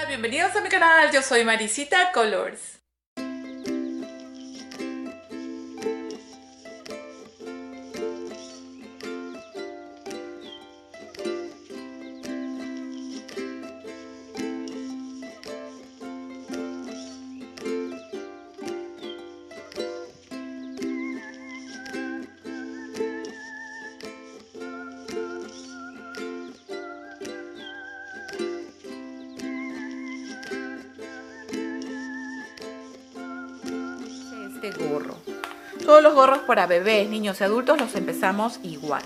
Bienvenidos a mi canal, yo soy Marisita Colors. Este gorro. Todos los gorros para bebés, niños y adultos los empezamos igual.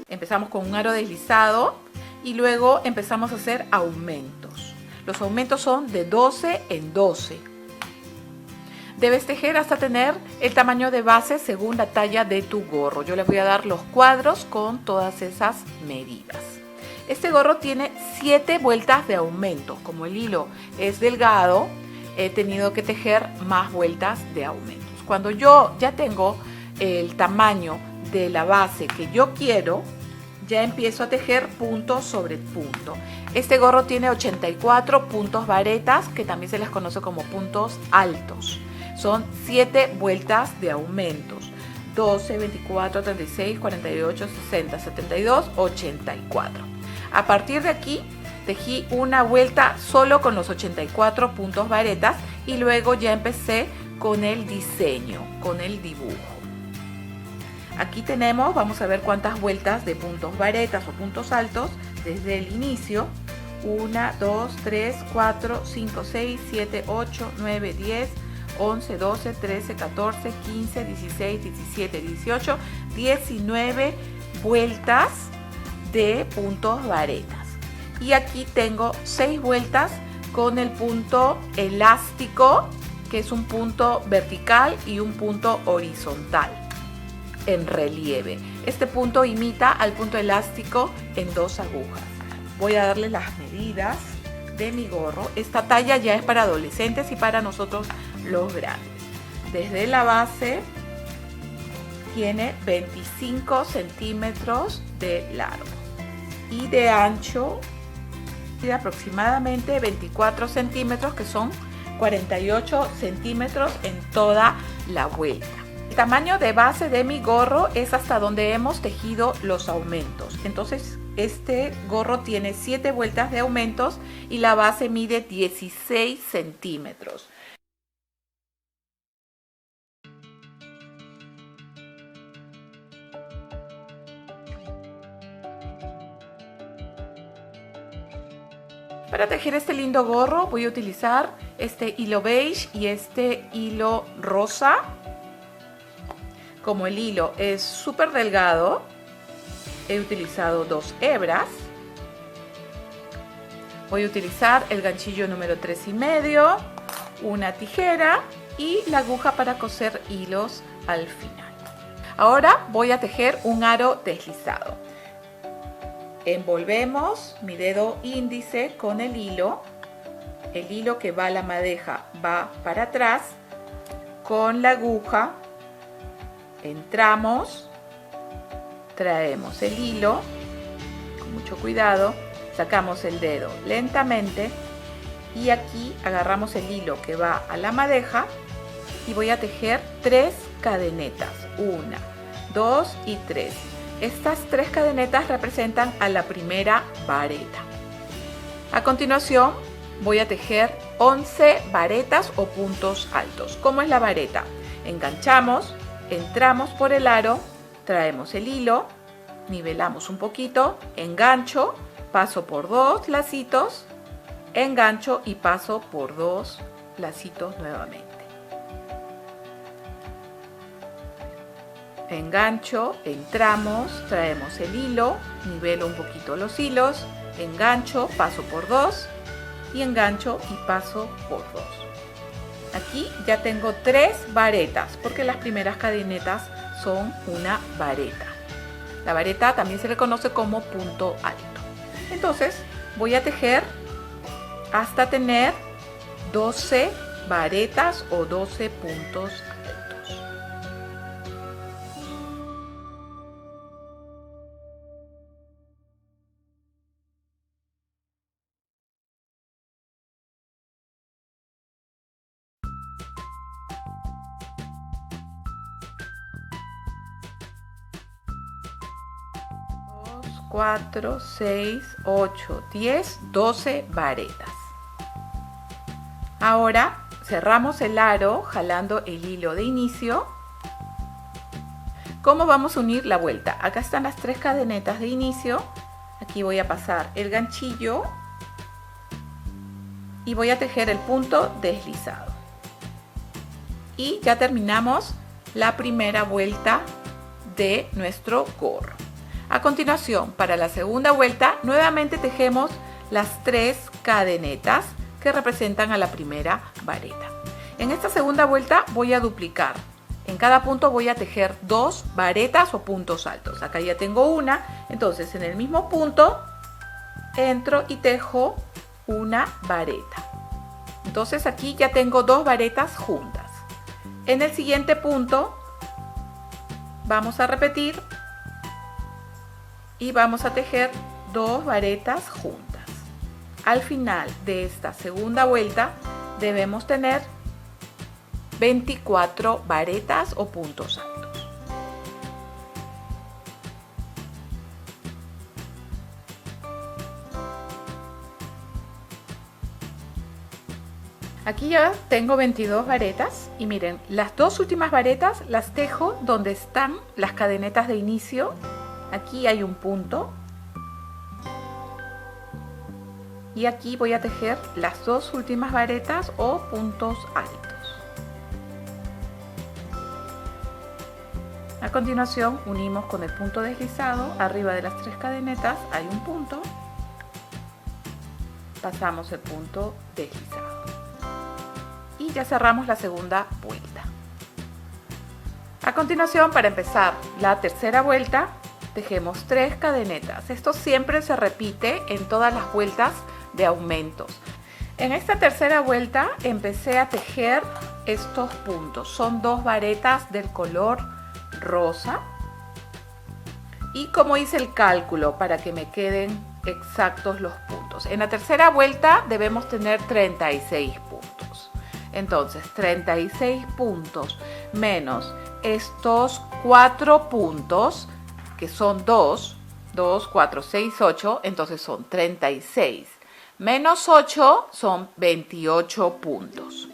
Empezamos con un aro deslizado y luego empezamos a hacer aumentos. Los aumentos son de 12 en 12. Debes tejer hasta tener el tamaño de base según la talla de tu gorro. Yo les voy a dar los cuadros con todas esas medidas. Este gorro tiene 7 vueltas de aumento. Como el hilo es delgado, he tenido que tejer más vueltas de aumentos. Cuando yo ya tengo el tamaño de la base que yo quiero, ya empiezo a tejer punto sobre punto. Este gorro tiene 84 puntos varetas, que también se les conoce como puntos altos. Son 7 vueltas de aumentos. 12, 24, 36, 48, 60, 72, 84. A partir de aquí tejí una vuelta solo con los 84 puntos varetas y luego ya empecé con el diseño, con el dibujo. Aquí tenemos, vamos a ver cuántas vueltas de puntos varetas o puntos altos desde el inicio. 1, 2, 3, 4, 5, 6, 7, 8, 9, 10, 11, 12, 13, 14, 15, 16, 17, 18, 19 vueltas de puntos varetas. Y aquí tengo 6 vueltas con el punto elástico, que es un punto vertical y un punto horizontal en relieve. Este punto imita al punto elástico en 2 agujas. Voy a darle las medidas de mi gorro. Esta talla ya es para adolescentes y para nosotros los grandes. Desde la base tiene 25 centímetros de largo y de ancho de aproximadamente 24 centímetros, que son 48 centímetros en toda la vuelta. El tamaño de base de mi gorro es hasta donde hemos tejido los aumentos. Entonces este gorro tiene 7 vueltas de aumentos y la base mide 16 centímetros. Para tejer este lindo gorro voy a utilizar este hilo beige y este hilo rosa. Como el hilo es súper delgado, he utilizado 2 hebras. Voy a utilizar el ganchillo número 3,5, una tijera y la aguja para coser hilos al final. Ahora voy a tejer un aro deslizado. Envolvemos mi dedo índice con el hilo que va a la madeja va para atrás, con la aguja entramos, traemos el hilo con mucho cuidado, sacamos el dedo lentamente y aquí agarramos el hilo que va a la madeja y voy a tejer 3 cadenetas, 1, 2 y 3. Estas 3 cadenetas representan a la primera vareta. A continuación voy a tejer 11 varetas o puntos altos. ¿Cómo es la vareta? Enganchamos, entramos por el aro, traemos el hilo, nivelamos un poquito, engancho, paso por 2 lacitos, engancho y paso por 2 lacitos nuevamente. Engancho, entramos, traemos el hilo, nivelo un poquito los hilos, engancho, paso por 2 y engancho y paso por 2. Aquí ya tengo 3 varetas porque las primeras cadenetas son una vareta. La vareta también se le conoce como punto alto. Entonces voy a tejer hasta tener 12 varetas o 12 puntos altos. 4, 6, 8, 10, 12 varetas. Ahora cerramos el aro jalando el hilo de inicio. ¿Cómo vamos a unir la vuelta? Acá están las 3 cadenetas de inicio. Aquí voy a pasar el ganchillo y voy a tejer el punto deslizado. Y ya terminamos la primera vuelta de nuestro gorro. A continuación, para la segunda vuelta, nuevamente tejemos las 3 cadenetas que representan a la primera vareta. En esta segunda vuelta voy a duplicar. En cada punto voy a tejer 2 varetas o puntos altos. Acá ya tengo una, entonces en el mismo punto entro y tejo una vareta. Entonces aquí ya tengo 2 varetas juntas. En el siguiente punto vamos a repetir y vamos a tejer 2 varetas juntas. Al final de esta segunda vuelta debemos tener 24 varetas o puntos altos. Aquí ya tengo 22 varetas y miren, las 2 últimas varetas las tejo donde están las cadenetas de inicio. Aquí hay un punto y aquí voy a tejer las 2 últimas varetas o puntos altos. A continuación unimos con el punto deslizado. Arriba de las 3 cadenetas hay un punto, pasamos el punto deslizado y ya cerramos la segunda vuelta. A continuación, para empezar la tercera vuelta, tejemos 3 cadenetas. Esto siempre se repite en todas las vueltas de aumentos. En esta tercera vuelta empecé a tejer estos puntos. Son 2 varetas del color rosa. Y como hice el cálculo para que me queden exactos los puntos. En la tercera vuelta debemos tener 36 puntos. Entonces, 36 puntos menos estos 4 puntos, que son 2, 4, 6, 8, entonces son 36. Menos 8 son 28 puntos.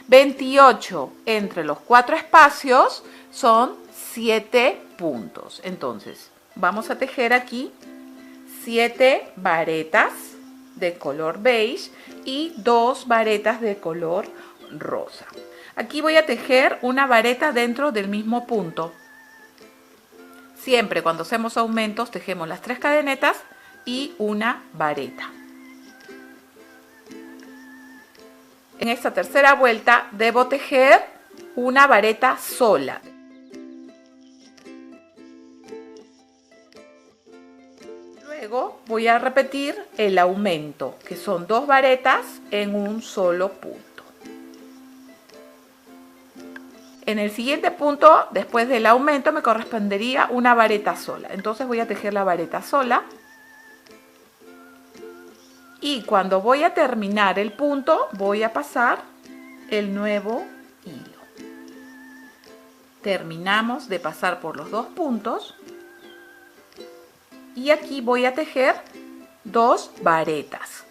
28 entre los 4 espacios son 7 puntos. Entonces, vamos a tejer aquí 7 varetas de color beige y 2 varetas de color rosa. Aquí voy a tejer una vareta dentro del mismo punto. Siempre cuando hacemos aumentos tejemos las 3 cadenetas y una vareta. En esta tercera vuelta debo tejer una vareta sola. Luego voy a repetir el aumento, que son 2 varetas en un solo punto. En el siguiente punto, después del aumento, me correspondería una vareta sola. Entonces voy a tejer la vareta sola. Y cuando voy a terminar el punto, voy a pasar el nuevo hilo. Terminamos de pasar por los 2 puntos. Y aquí voy a tejer 2 varetas.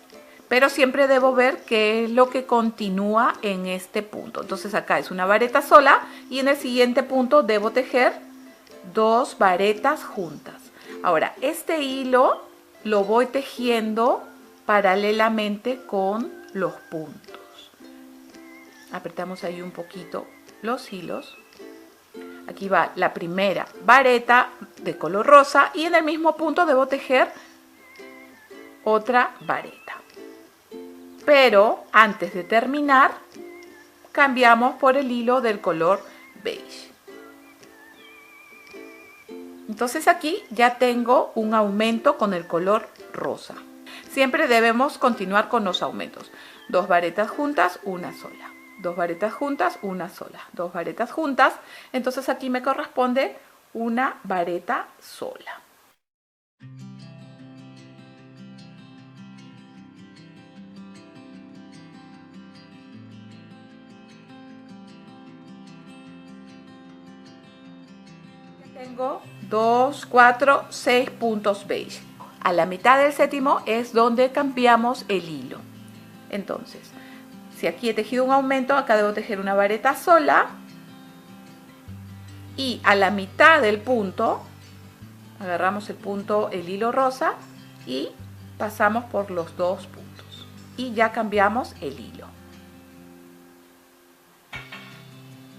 Pero siempre debo ver qué es lo que continúa en este punto. Entonces acá es una vareta sola y en el siguiente punto debo tejer 2 varetas juntas. Ahora, este hilo lo voy tejiendo paralelamente con los puntos. Apretamos ahí un poquito los hilos. Aquí va la primera vareta de color rosa y en el mismo punto debo tejer otra vareta. Pero antes de terminar, cambiamos por el hilo del color beige. Entonces aquí ya tengo un aumento con el color rosa. Siempre debemos continuar con los aumentos. 2 varetas juntas, una sola. 2 varetas juntas, una sola. 2 varetas juntas. Entonces aquí me corresponde una vareta sola. Tengo 2, 4, 6 puntos beige. a la mitad del séptimo es donde cambiamos el hilo. Entonces, si aquí he tejido un aumento, acá debo tejer una vareta sola y a la mitad del punto agarramos el punto, el hilo rosa y pasamos por los dos puntos y ya cambiamos el hilo.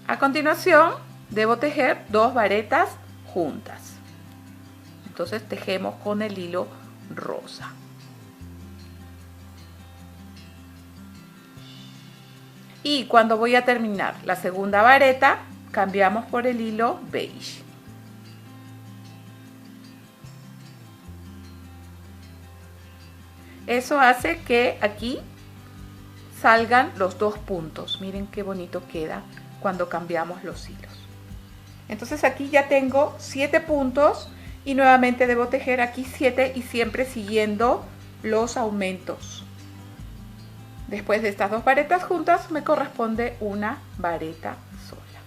A continuación debo tejer dos varetas juntas. Entonces tejemos con el hilo rosa. Y cuando voy a terminar la segunda vareta, cambiamos por el hilo beige. Eso hace que aquí salgan los dos puntos. Miren qué bonito queda cuando cambiamos los hilos. Entonces aquí ya tengo 7 puntos y nuevamente debo tejer aquí 7 y siempre siguiendo los aumentos. Después de estas dos varetas juntas me corresponde una vareta sola.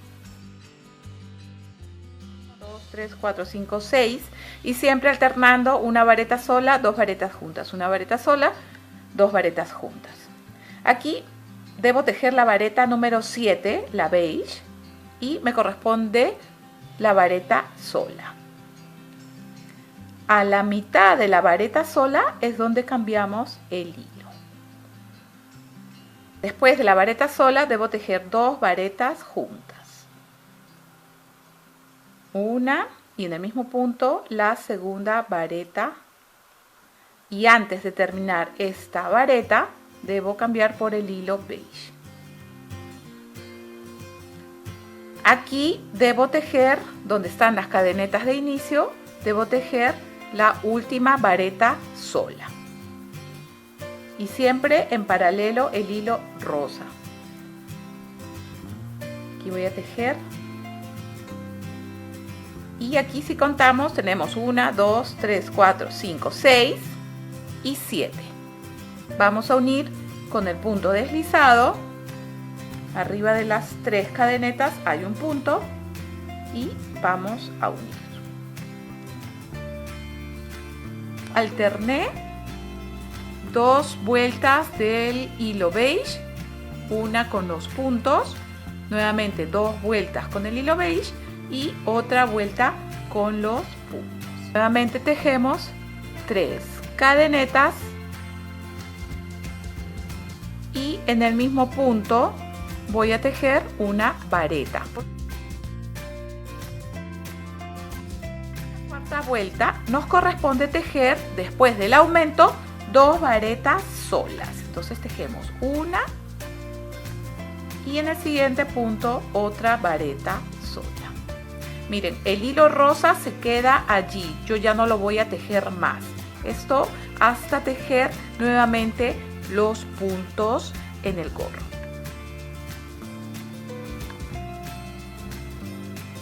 2, 3, 4, 5, 6 y siempre alternando una vareta sola, dos varetas juntas, una vareta sola, dos varetas juntas. Aquí debo tejer la vareta número 7, la beige, y me corresponde la vareta sola. A la mitad de la vareta sola es donde cambiamos el hilo. Después de la vareta sola debo tejer dos varetas juntas. Una y en el mismo punto la segunda vareta. Y antes de terminar esta vareta debo cambiar por el hilo beige. Aquí debo tejer, donde están las cadenetas de inicio, debo tejer la última vareta sola. Y siempre en paralelo el hilo rosa. Aquí voy a tejer. Y aquí si contamos tenemos 1, 2, 3, 4, 5, 6 y 7. Vamos a unir con el punto deslizado. Arriba de las 3 cadenetas hay un punto y vamos a unir. Alterné 2 vueltas del hilo beige, una con los puntos, nuevamente 2 vueltas con el hilo beige y otra vuelta con los puntos. Nuevamente tejemos 3 cadenetas y en el mismo punto voy a tejer una vareta. Cuarta vuelta nos corresponde tejer después del aumento 2 varetas solas. Entonces tejemos una y en el siguiente punto otra vareta sola. Miren, el hilo rosa se queda allí, yo ya no lo voy a tejer más. Esto hasta tejer nuevamente los puntos en el gorro.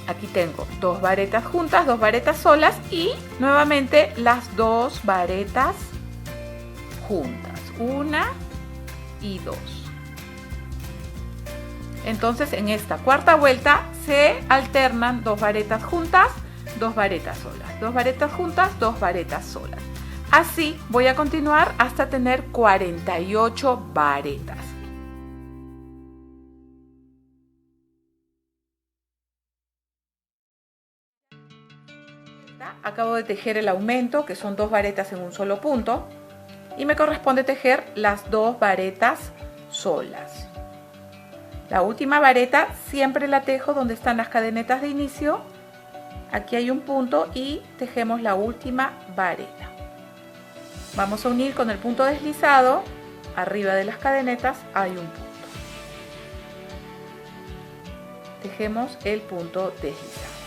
Aquí tengo 2 varetas juntas, 2 varetas solas y nuevamente las 2 varetas juntas, 1 y 2. Entonces en esta cuarta vuelta se alternan 2 varetas juntas, 2 varetas solas, 2 varetas juntas, 2 varetas solas. Así voy a continuar hasta tener 48 varetas. Acabo de tejer el aumento, que son 2 varetas en un solo punto, y me corresponde tejer las 2 varetas solas. La última vareta siempre la tejo donde están las cadenetas de inicio. Aquí hay un punto y tejemos la última vareta. Vamos a unir con el punto deslizado. Arriba de las cadenetas hay un punto. Tejemos el punto deslizado.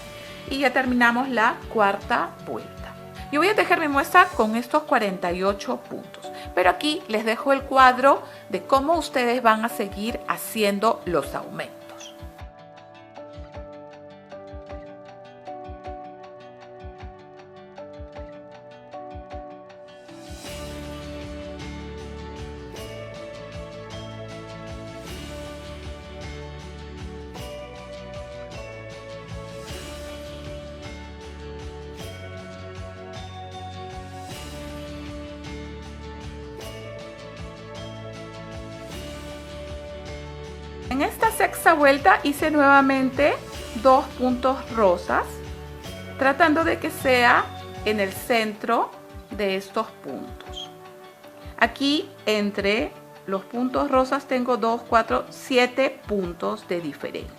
Y ya terminamos la cuarta vuelta. Yo voy a tejer mi muestra con estos 48 puntos, pero aquí les dejo el cuadro de cómo ustedes van a seguir haciendo los aumentos. En esta sexta vuelta hice nuevamente 2 puntos rosas, tratando de que sea en el centro de estos puntos. Aquí entre los puntos rosas tengo 2, 4, 7 puntos de diferencia.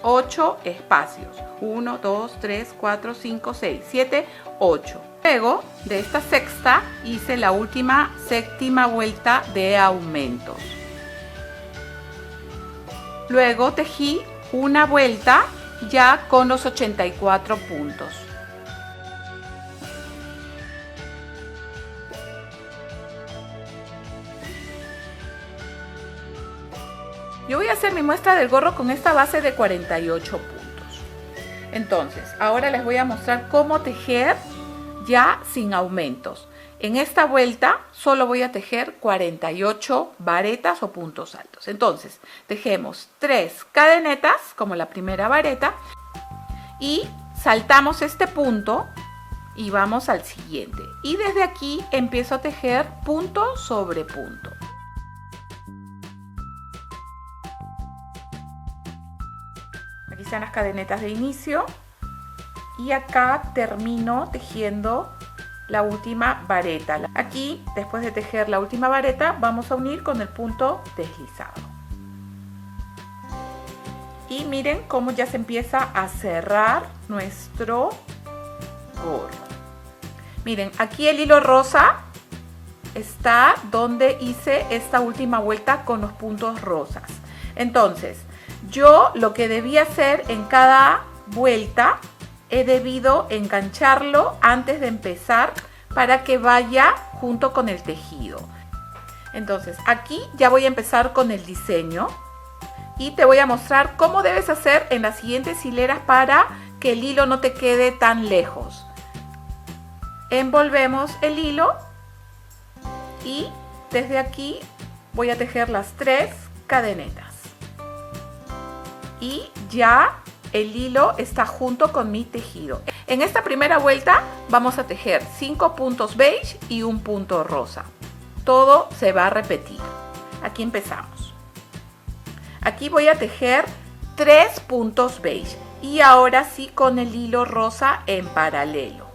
8 espacios. 1, 2, 3, 4, 5, 6, 7, 8. Luego de esta sexta hice la última séptima vuelta de aumentos. Luego tejí una vuelta ya con los 84 puntos. Yo voy a hacer mi muestra del gorro con esta base de 48 puntos. Entonces, ahora les voy a mostrar cómo tejer ya sin aumentos. En esta vuelta solo voy a tejer 48 varetas o puntos altos. Entonces, tejemos 3 cadenetas, como la primera vareta, y saltamos este punto y vamos al siguiente. Y desde aquí empiezo a tejer punto sobre punto. Aquí están las cadenetas de inicio y acá termino tejiendo la última vareta. Aquí, después de tejer la última vareta, vamos a unir con el punto deslizado. Y miren cómo ya se empieza a cerrar nuestro gorro. Miren, aquí el hilo rosa está donde hice esta última vuelta con los puntos rosas. Entonces, yo lo que debía hacer en cada vuelta, he debido engancharlo antes de empezar para que vaya junto con el tejido. Entonces, aquí ya voy a empezar con el diseño y te voy a mostrar cómo debes hacer en las siguientes hileras para que el hilo no te quede tan lejos. Envolvemos el hilo y desde aquí voy a tejer las 3 cadenetas. Y ya el hilo está junto con mi tejido. En esta primera vuelta vamos a tejer 5 puntos beige y un punto rosa. Todo se va a repetir. Aquí empezamos. Aquí voy a tejer 3 puntos beige y ahora sí con el hilo rosa en paralelo.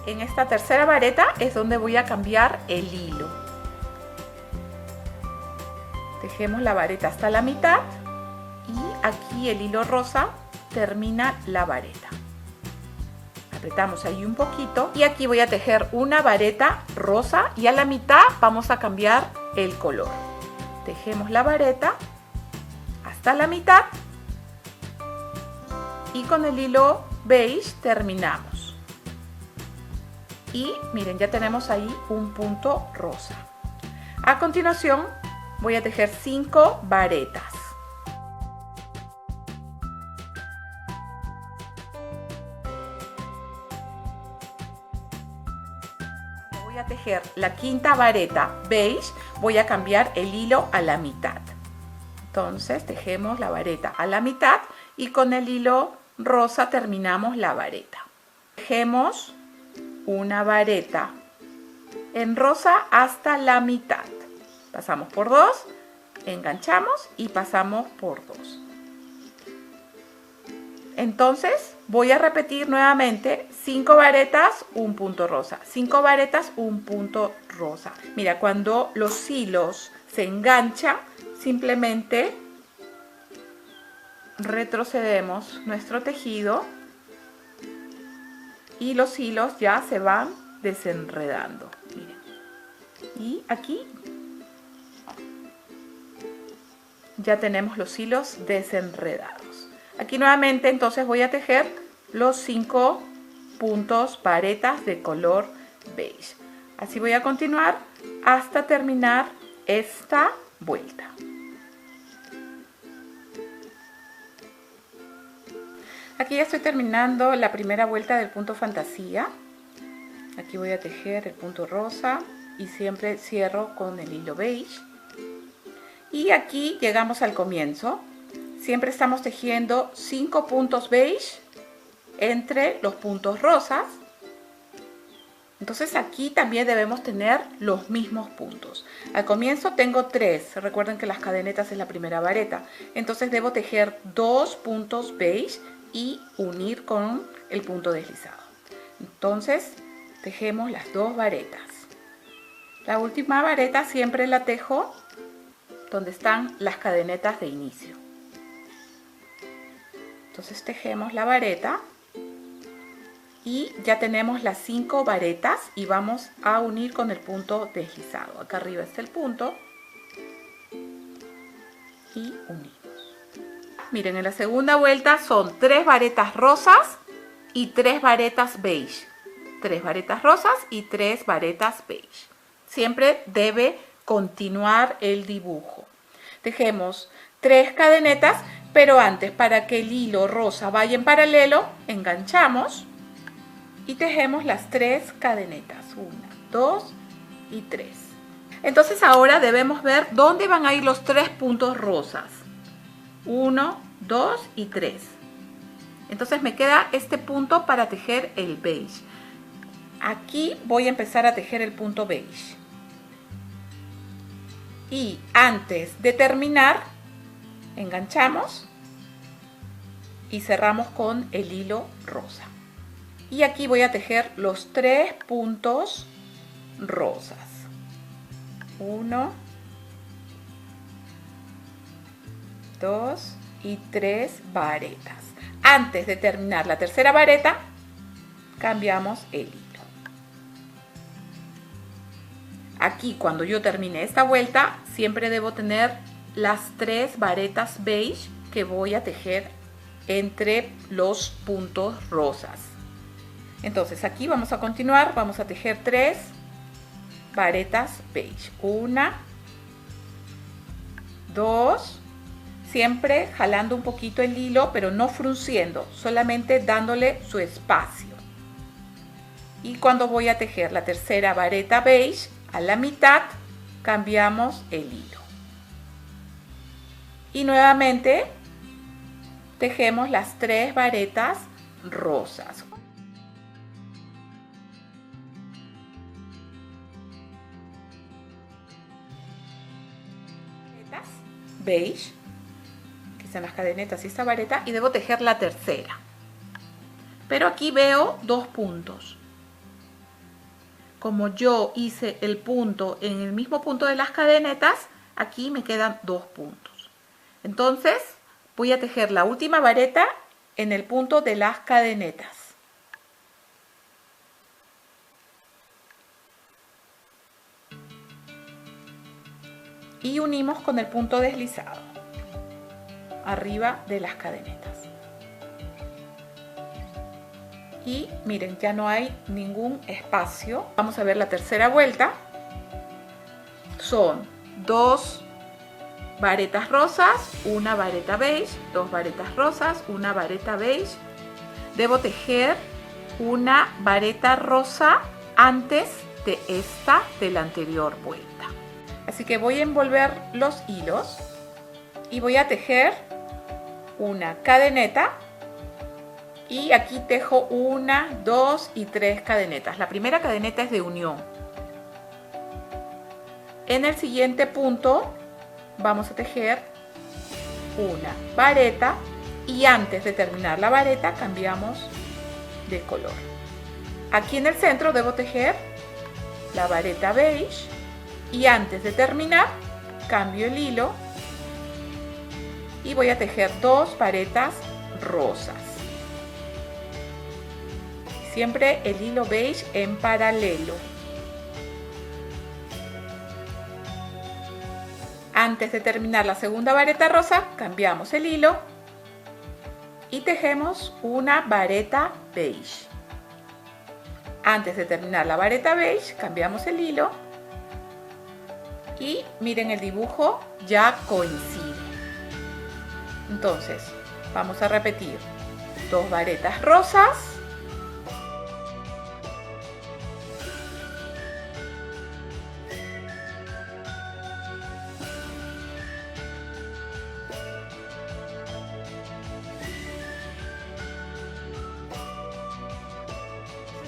En esta tercera vareta es donde voy a cambiar el hilo. Tejemos la vareta hasta la mitad y aquí el hilo rosa termina la vareta. Apretamos ahí un poquito y aquí voy a tejer una vareta rosa y a la mitad vamos a cambiar el color. Tejemos la vareta hasta la mitad y con el hilo beige terminamos. Y miren, ya tenemos ahí un punto rosa. A continuación voy a tejer 5 varetas. Voy a tejer la quinta vareta beige, voy a cambiar el hilo a la mitad. Entonces tejemos la vareta a la mitad y con el hilo rosa terminamos la vareta. Tejemos una vareta en rosa hasta la mitad. Pasamos por 2, enganchamos y pasamos por 2. Entonces voy a repetir nuevamente 5 varetas, un punto rosa. 5 varetas, un punto rosa. Mira, cuando los hilos se enganchan, simplemente retrocedemos nuestro tejido y los hilos ya se van desenredando. Miren. Y aquí ya tenemos los hilos desenredados. Aquí nuevamente entonces voy a tejer los 5 puntos varetas de color beige. Así voy a continuar hasta terminar esta vuelta. Aquí ya estoy terminando la primera vuelta del punto fantasía. Aquí voy a tejer el punto rosa y siempre cierro con el hilo beige. Y aquí llegamos al comienzo. Siempre estamos tejiendo 5 puntos beige entre los puntos rosas. Entonces aquí también debemos tener los mismos puntos. Al comienzo tengo 3, recuerden que las cadenetas es la primera vareta. Entonces debo tejer 2 puntos beige y unir con el punto deslizado. Entonces tejemos las 2 varetas. La última vareta siempre la tejo donde están las cadenetas de inicio. Entonces tejemos la vareta. Y ya tenemos las 5 varetas y vamos a unir con el punto deslizado. Acá arriba está el punto. Y unimos. Miren, en la segunda vuelta son 3 varetas rosas y 3 varetas beige. 3 varetas rosas y 3 varetas beige. Siempre debe continuar el dibujo. Tejemos 3 cadenetas, pero antes, para que el hilo rosa vaya en paralelo, enganchamos. Y tejemos las 3 cadenetas, 1, 2 y 3. Entonces ahora debemos ver dónde van a ir los 3 puntos rosas. 1, 2 y 3. Entonces me queda este punto para tejer el beige. Aquí voy a empezar a tejer el punto beige. Y antes de terminar, enganchamos y cerramos con el hilo rosa. Y aquí voy a tejer los 3 puntos rosas. 1, 2 y 3 varetas. Antes de terminar la tercera vareta, cambiamos el hilo. Aquí, cuando yo termine esta vuelta, siempre debo tener las 3 varetas beige que voy a tejer entre los puntos rosas. Entonces aquí vamos a continuar, vamos a tejer 3 varetas beige. 1, 2, siempre jalando un poquito el hilo, pero no frunciendo, solamente dándole su espacio. Y cuando voy a tejer la tercera vareta beige, a la mitad cambiamos el hilo. Y nuevamente tejemos las 3 varetas rosas. Beige, que son las cadenetas y esta vareta, y debo tejer la tercera. Pero aquí veo 2 puntos. Como yo hice el punto en el mismo punto de las cadenetas, aquí me quedan 2 puntos. Entonces voy a tejer la última vareta en el punto de las cadenetas. Y unimos con el punto deslizado arriba de las cadenetas. Y miren, ya no hay ningún espacio. Vamos a ver la tercera vuelta. Son 2 varetas rosas, 1 vareta beige, 2 varetas rosas, 1 vareta beige. Debo tejer una vareta rosa antes de esta de la anterior vuelta. Así que voy a envolver los hilos y voy a tejer una cadeneta y aquí tejo 1, 2 y 3 cadenetas. La primera cadeneta es de unión. En el siguiente punto vamos a tejer una vareta y antes de terminar la vareta cambiamos de color. Aquí en el centro debo tejer la vareta beige. Y antes de terminar, cambio el hilo y voy a tejer 2 varetas rosas. Siempre el hilo beige en paralelo. Antes de terminar la segunda vareta rosa, cambiamos el hilo y tejemos una vareta beige. Antes de terminar la vareta beige, cambiamos el hilo. Y miren, el dibujo ya coincide. Entonces vamos a repetir 2 varetas rosas,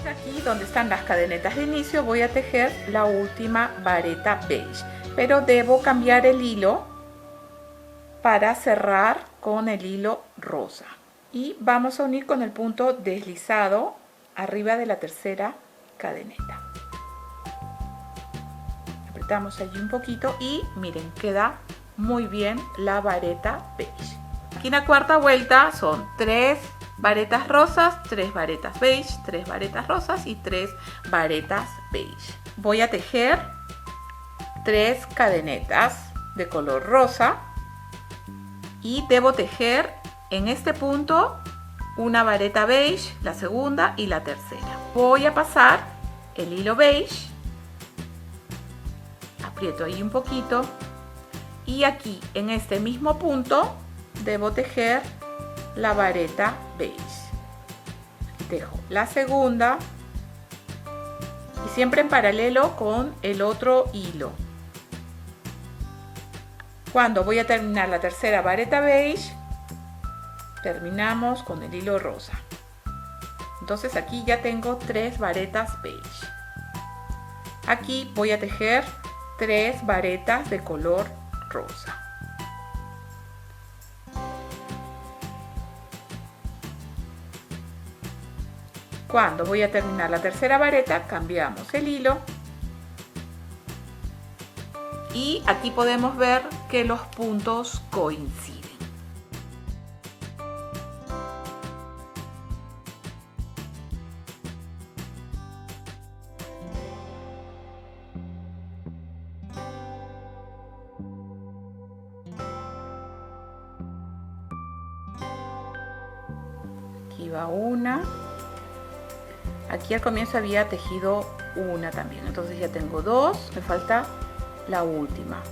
Aquí donde están las cadenetas de inicio voy a tejer la última vareta beige, pero debo cambiar el hilo para cerrar con el hilo rosa. Y vamos a unir con el punto deslizado arriba de la tercera cadeneta. Apretamos allí un poquito y miren, queda muy bien la vareta beige. Aquí en la cuarta vuelta son 3 varetas rosas, 3 varetas beige, 3 varetas rosas y 3 varetas beige. Voy a tejer 3 cadenetas de color rosa y debo tejer en este punto una vareta beige, la segunda y la tercera. Voy a pasar el hilo beige, aprieto ahí un poquito y aquí en este mismo punto debo tejer la vareta beige. Tejo la segunda y siempre en paralelo con el otro hilo. Cuando voy a terminar la tercera vareta beige, terminamos con el hilo rosa. Entonces aquí ya tengo 3 varetas beige. Aquí voy a tejer 3 varetas de color rosa. Cuando voy a terminar la tercera vareta, cambiamos el hilo. Y aquí podemos ver que los puntos coinciden. Aquí va una. Aquí al comienzo había tejido una también, entonces ya tengo 2, me falta la última.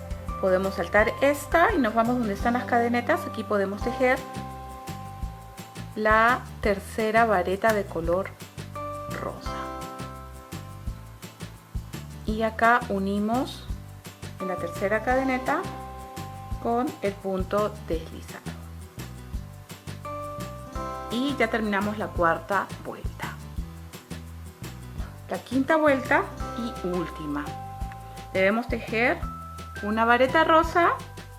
Podemos saltar esta y nos vamos donde están las cadenetas. Aquí podemos tejer la tercera vareta de color rosa. Y acá unimos en la tercera cadeneta con el punto deslizado. Y ya terminamos la cuarta vuelta. La quinta vuelta y última. Debemos tejer una vareta rosa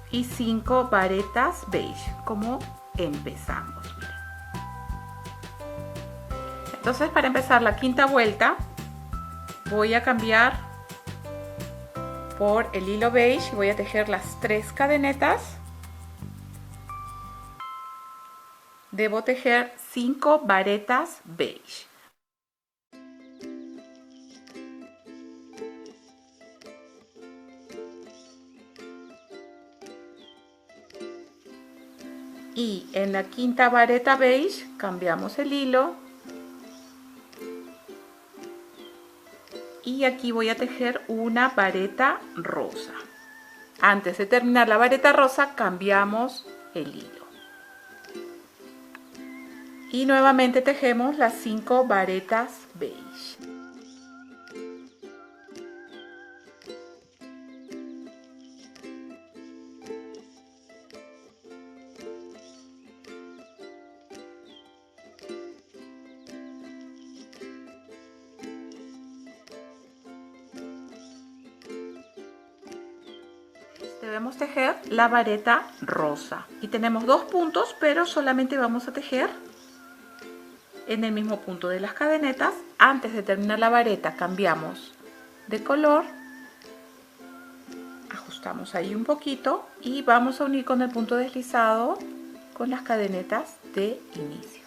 y 5 varetas beige, como empezamos. Miren. Entonces, para empezar la quinta vuelta, voy a cambiar por el hilo beige y voy a tejer las 3 cadenetas. Debo tejer 5 varetas beige. Y en la quinta vareta beige cambiamos el hilo y aquí voy a tejer una vareta rosa. Antes de terminar la vareta rosa cambiamos el hilo y nuevamente tejemos las 5 varetas beige. Debemos tejer la vareta rosa y tenemos 2 puntos, pero solamente vamos a tejer en el mismo punto de las cadenetas. Antes de terminar la vareta cambiamos de color, ajustamos ahí un poquito y vamos a unir con el punto deslizado con las cadenetas de inicio.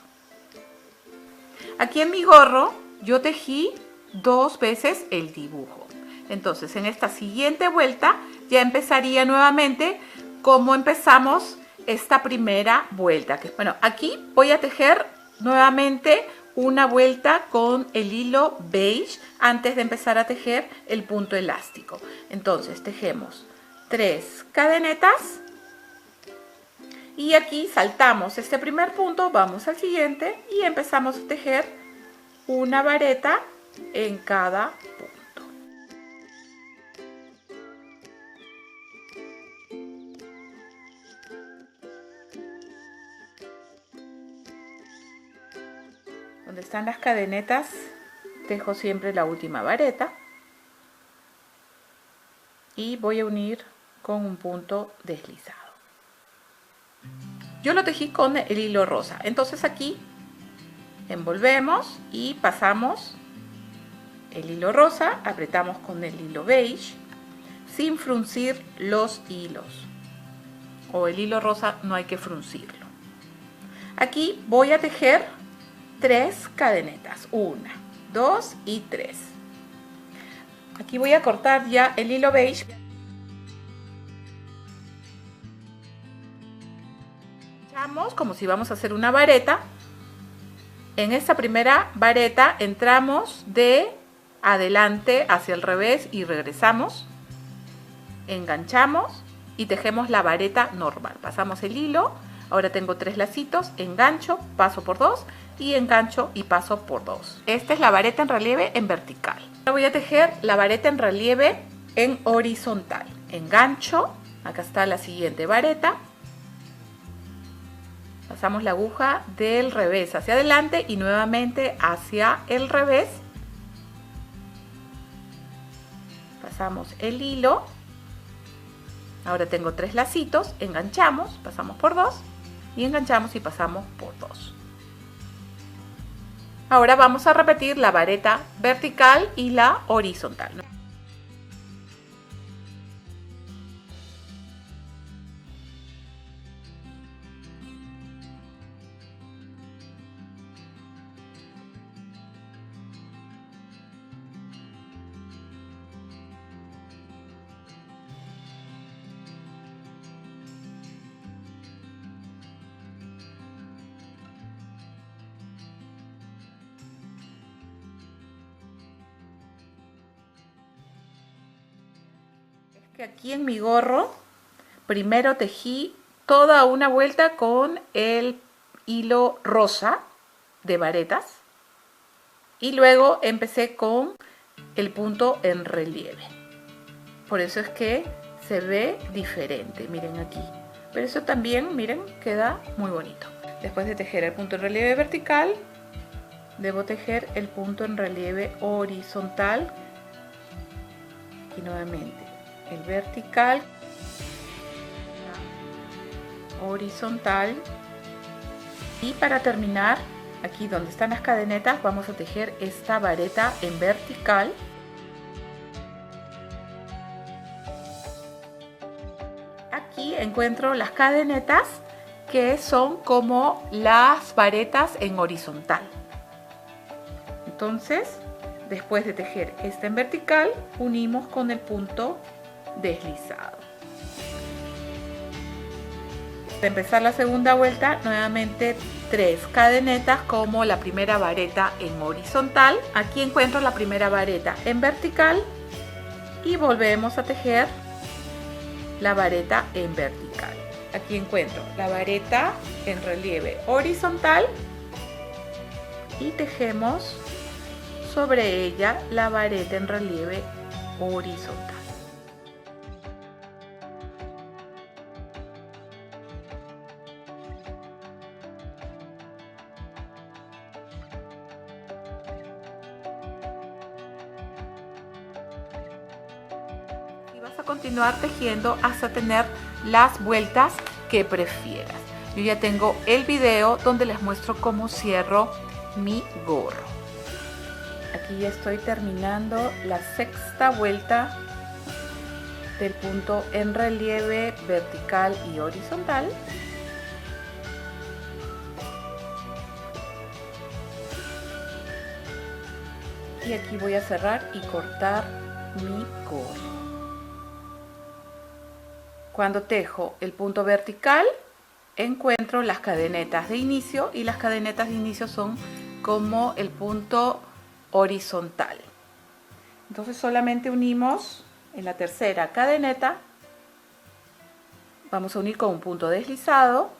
Aquí en mi gorro yo tejí 2 veces el dibujo. Entonces en esta siguiente vuelta ya empezaría nuevamente como empezamos esta primera vuelta. Bueno, aquí voy a tejer nuevamente una vuelta con el hilo beige antes de empezar a tejer el punto elástico. Entonces tejemos 3 cadenetas y aquí saltamos este primer punto, vamos al siguiente y empezamos a tejer una vareta en cada punto. Donde están las cadenetas tejo siempre la última vareta y voy a unir con un punto deslizado. Yo lo tejí con el hilo rosa, entonces aquí envolvemos y pasamos el hilo rosa, apretamos con el hilo beige sin fruncir los hilos, o el hilo rosa no hay que fruncirlo. Aquí voy a tejer 3 cadenetas, 1, 2 y 3. Aquí voy a cortar ya el hilo beige. Como si vamos a hacer una vareta. En esta primera vareta entramos de adelante hacia el revés y regresamos, enganchamos y tejemos la vareta normal. Pasamos el hilo, ahora tengo 3 lacitos, engancho, paso por 2 y engancho y paso por 2. Esta es la vareta en relieve en vertical. Ahora voy a tejer la vareta en relieve en horizontal. Engancho, acá está la siguiente vareta. Pasamos la aguja del revés hacia adelante y nuevamente hacia el revés. Pasamos el hilo. Ahora tengo 3 lacitos, enganchamos, pasamos por 2 y enganchamos y pasamos por 2. Ahora vamos a repetir la vareta vertical y la horizontal. Que aquí en mi gorro primero tejí toda una vuelta con el hilo rosa de varetas y luego empecé con el punto en relieve. Por eso es que se ve diferente, miren aquí. Pero eso también, miren, queda muy bonito. Después de tejer el punto en relieve vertical, debo tejer el punto en relieve horizontal. Y nuevamente el vertical, horizontal, y para terminar aquí donde están las cadenetas vamos a tejer esta vareta en vertical. Aquí encuentro las cadenetas que son como las varetas en horizontal. Entonces, después de tejer esta en vertical, unimos con el punto deslizado. Para empezar la segunda vuelta, nuevamente 3 cadenetas como la primera vareta en horizontal. Aquí encuentro la primera vareta en vertical y volvemos a tejer la vareta en vertical. Aquí encuentro la vareta en relieve horizontal y tejemos sobre ella la vareta en relieve horizontal. Y vas a continuar tejiendo hasta tener las vueltas que prefieras. Yo ya tengo el video donde les muestro cómo cierro mi gorro. Aquí ya estoy terminando la sexta vuelta del punto en relieve vertical y horizontal. Y aquí voy a cerrar y cortar mi gorro. Cuando tejo el punto vertical, encuentro las cadenetas de inicio y las cadenetas de inicio son como el punto horizontal. Entonces solamente unimos en la tercera cadeneta, vamos a unir con un punto deslizado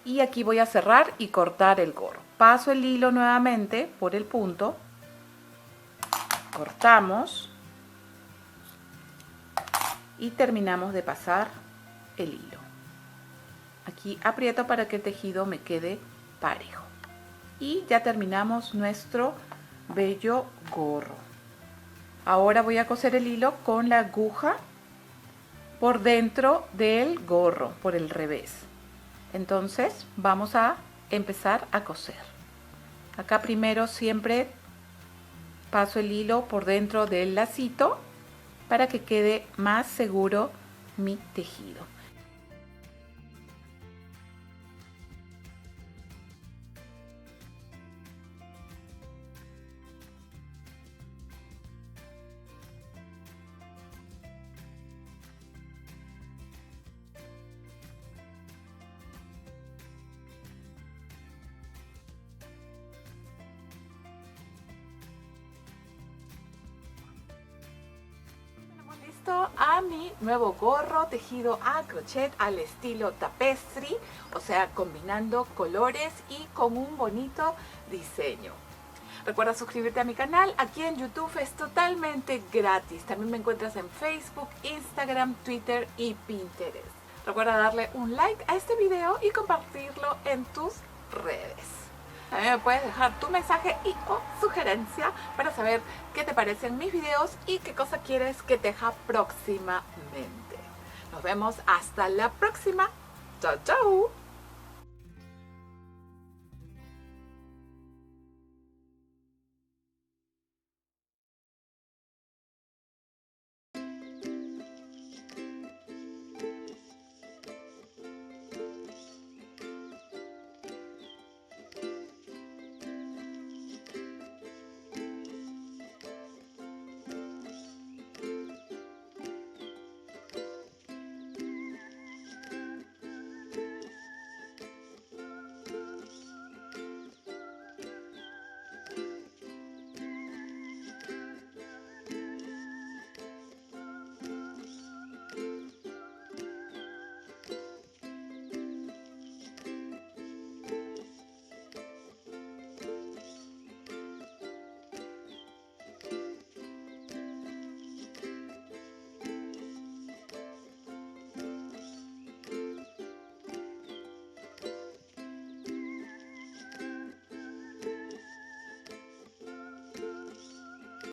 y aquí voy a cerrar y cortar el gorro. Paso el hilo nuevamente por el punto, cortamos y terminamos de pasar el hilo. Aquí aprieto para que el tejido me quede parejo. Y ya terminamos nuestro bello gorro. Ahora voy a coser el hilo con la aguja por dentro del gorro, por el revés. Entonces vamos a empezar a coser. Acá primero siempre paso el hilo por dentro del lacito para que quede más seguro mi tejido. Listo a mi nuevo gorro tejido a crochet al estilo tapestry, o sea, combinando colores y con un bonito diseño. Recuerda suscribirte a mi canal, aquí en YouTube es totalmente gratis. También me encuentras en Facebook, Instagram, Twitter y Pinterest. Recuerda darle un like a este video y compartirlo en tus redes. También me puedes dejar tu mensaje y o sugerencia para saber qué te parecen mis videos y qué cosa quieres que teja próximamente. Nos vemos hasta la próxima. Chao, chao.